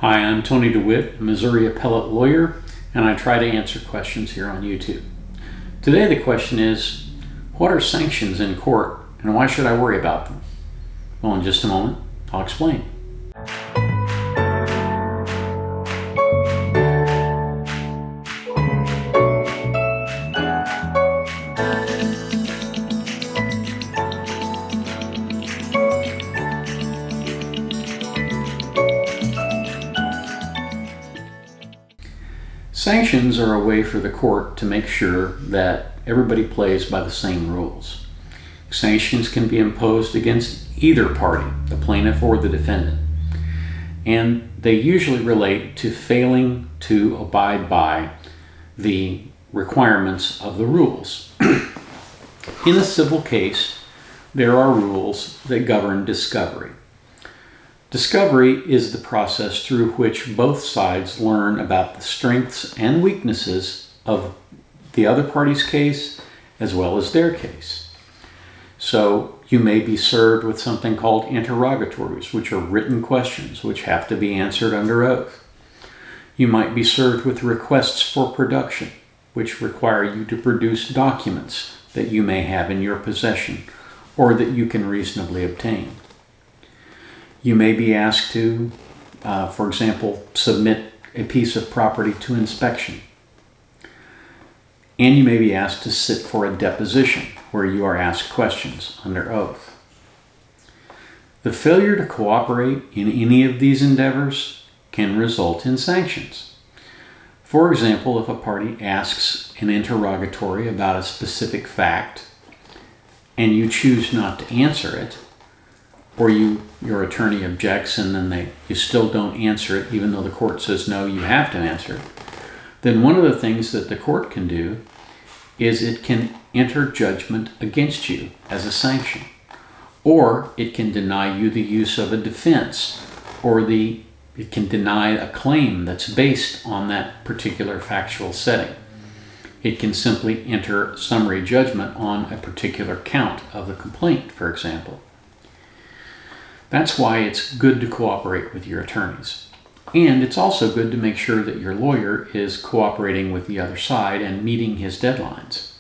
Hi, I'm Tony DeWitt, a Missouri appellate lawyer, and I try to answer questions here on YouTube. Today the question is, what are sanctions in court and why should I worry about them? Well, in just a moment, I'll explain. Sanctions are a way for the court to make sure that everybody plays by the same rules. Sanctions can be imposed against either party, the plaintiff or the defendant, and they usually relate to failing to abide by the requirements of the rules. In a civil case, there are rules that govern discovery. Discovery is the process through which both sides learn about the strengths and weaknesses of the other party's case as well as their case. So you may be served with something called interrogatories, which are written questions which have to be answered under oath. You might be served with requests for production, which require you to produce documents that you may have in your possession or that you can reasonably obtain. You may be asked to, for example, submit a piece of property to inspection. And you may be asked to sit for a deposition where you are asked questions under oath. The failure to cooperate in any of these endeavors can result in sanctions. For example, if a party asks an interrogatory about a specific fact and you choose not to answer it, or your attorney objects and then you still don't answer it even though the court says no, you have to answer it, then one of the things that the court can do is it can enter judgment against you as a sanction, or it can deny you the use of a defense, or it can deny a claim that's based on that particular factual setting. It can simply enter summary judgment on a particular count of the complaint, for example. That's why it's good to cooperate with your attorneys. And it's also good to make sure that your lawyer is cooperating with the other side and meeting his deadlines.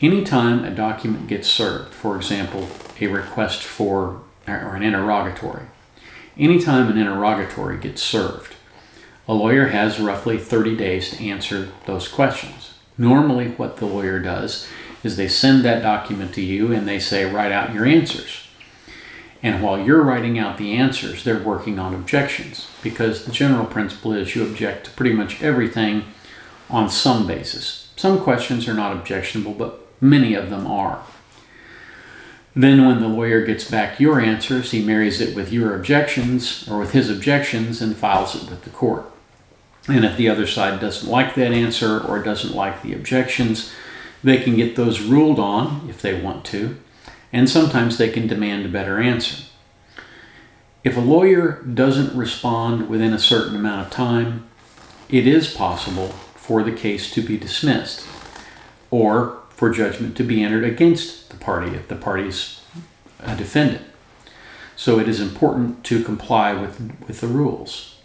Anytime a document gets served, for example, a request for or an interrogatory, anytime an interrogatory gets served, a lawyer has roughly 30 days to answer those questions. Normally what the lawyer does is they send that document to you and they say, write out your answers. And while you're writing out the answers, they're working on objections, because the general principle is you object to pretty much everything on some basis. Some questions are not objectionable, but many of them are. Then when the lawyer gets back your answers, he marries it with your objections or with his objections and files it with the court. And if the other side doesn't like that answer or doesn't like the objections, they can get those ruled on if they want to. And sometimes they can demand a better answer. If a lawyer doesn't respond within a certain amount of time, it is possible for the case to be dismissed or for judgment to be entered against the party if the party's a defendant. So it is important to comply with the rules.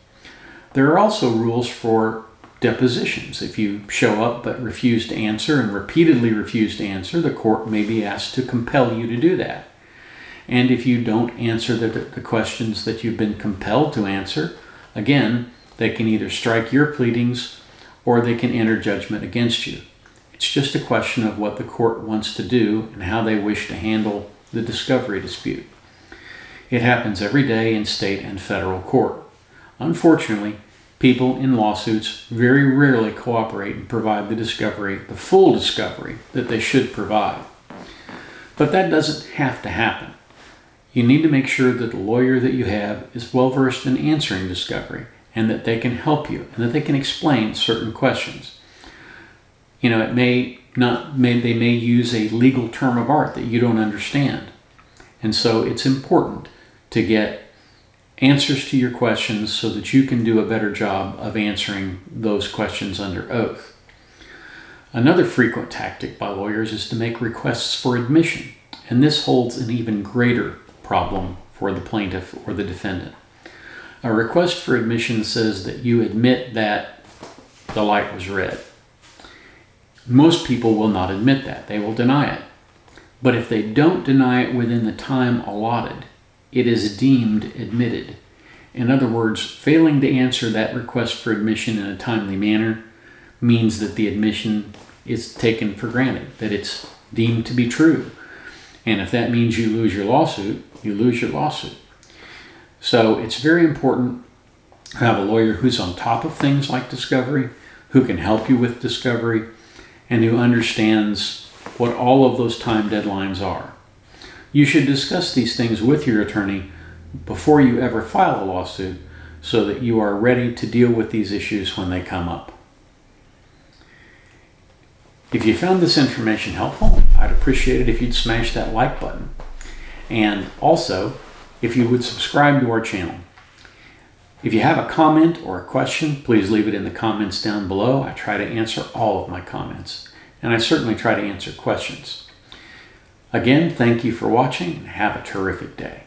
There are also rules for depositions. If you show up but refuse to answer and repeatedly refuse to answer, the court may be asked to compel you to do that. And if you don't answer the questions that you've been compelled to answer, again, they can either strike your pleadings or they can enter judgment against you. It's just a question of what the court wants to do and how they wish to handle the discovery dispute. It happens every day in state and federal court. Unfortunately, people in lawsuits very rarely cooperate and provide the full discovery that they should provide. But that doesn't have to happen. You need to make sure that the lawyer that you have is well versed in answering discovery and that they can help you and that they can explain certain questions. They may use a legal term of art that you don't understand. And so it's important to get answers to your questions so that you can do a better job of answering those questions under oath. Another frequent tactic by lawyers is to make requests for admission, and this holds an even greater problem for the plaintiff or the defendant. A request for admission says that you admit that the light was red. Most people will not admit that. They will deny it. But if they don't deny it within the time allotted, it is deemed admitted. In other words, failing to answer that request for admission in a timely manner means that the admission is taken for granted, that it's deemed to be true. And if that means you lose your lawsuit, you lose your lawsuit. So it's very important to have a lawyer who's on top of things like discovery, who can help you with discovery, and who understands what all of those time deadlines are. You should discuss these things with your attorney before you ever file a lawsuit so that you are ready to deal with these issues when they come up. If you found this information helpful, I'd appreciate it if you'd smash that like button. And also, if you would subscribe to our channel. If you have a comment or a question, please leave it in the comments down below. I try to answer all of my comments, and I certainly try to answer questions. Again, thank you for watching, and have a terrific day.